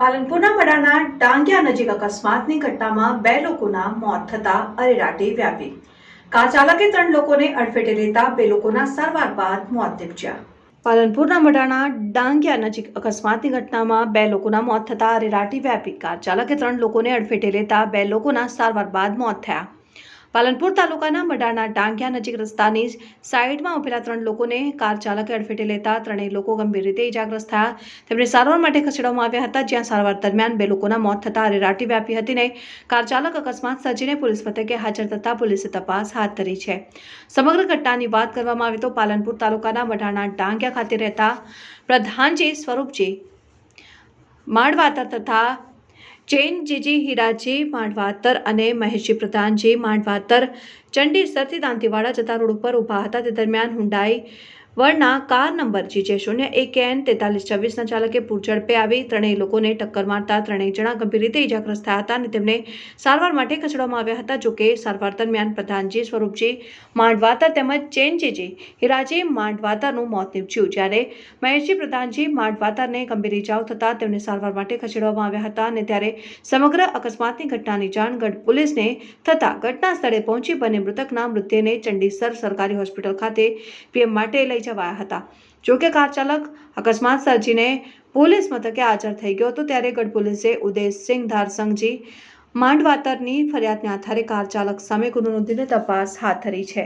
પાલનપુરના વડાના ડાંગિયા નજીક અકસ્માતની ઘટનામાં 2 લોકોના મોત થતા અરેરાટી વ્યાપી। કાર ચાલકે 3 લોકોને અડફેટે લેતા 2 લોકોના સારવાર બાદ મોત નીપજ્યા। પાલનપુરના વડાના ડાંગિયા નજીક અકસ્માતની ઘટનામાં 2 લોકોના મોત થતા અરેરાટી વ્યાપી। કાર ચાલકે 3 લોકોને અડફેટે લેતા 2 લોકોના સારવાર બાદ મોત થયા। પાલનપુર તાલુકાના મડાના ડાંગિયા નજીક રસ્તાની સાઈડમાં ઉભેલા 3 લોકોને કાર ચાલકે અડફેટે લેતા 3 લોકો ગંભીર રીતે ઇજાગ્રસ્ત થયા। તેમને સારવાર માટે ખસેડવામાં આવ્યા હતા, જ્યાં સારવાર દરમિયાન 2 લોકોના મોત થતા અરેરાટી વ્યાપી હતી ને કાર ચાલક અકસ્માત સર્જીને પોલીસ મથકે હાજર થતા પોલીસે તપાસ હાથ ધરી છે। સમગ્ર ઘટનાની વાત કરવામાં આવે તો પાલનપુર તાલુકાના મડાના ડાંગિયા ખાતે રહેતા પ્રધાનજી સ્વરૂપજી માંડવાતર તથા ચેનજીજી હીરાજી માંડવાતર અને મહેશજી પ્રધાનજી માંડવાતર ચંડીસરથી દાંતીવાડા જતા રોડ ઉપર ઊભા હતા। તે દરમિયાન હુંડાઈ વર્ના કાર નંબર GJ01AN 4326ના ચાલકે પૂરઝડપે આવી 3 લોકોને ટક્કર મારતા 3 જણા ગંભીર રીતે ઇજાગ્રસ્ત થયા હતા અને તેમને સારવાર માટે ખસેડવામાં આવ્યા હતા। જોકે સારવાર દરમિયાન પ્રધાનજી સ્વરૂપજી માંડવાતર તેમજ ચેનજીજી હીરાજી માંડવાતરનું મોત નીપજ્યું, જ્યારે મહેશજી પ્રધાનજી માંડવાતરને ગંભીર ઇજાઓ થતાં તેમને સારવાર માટે ખસેડવામાં આવ્યા હતા અને ત્યારે સમગ્ર અકસ્માતની ઘટનાની જાણ ગઢ પોલીસને થતાં ઘટના સ્થળે પહોંચી બંને મૃતકના મૃતદેહને ચંડીસર સરકારી હોસ્પિટલ ખાતે પીએમ માટે લઈ જવાયા હતા। જોકે કાર ચાલક અકસ્માત સર્જીને પોલીસ મથકે હાજર થઈ ગયો હતો, ત્યારે ગઢ પોલીસે ઉદયસિંહ ધારસંગજી માંડવાતરની ફરિયાદને આધારે કાર ચાલક સામે ગુનો નોંધીને તપાસ હાથ ધરી છે।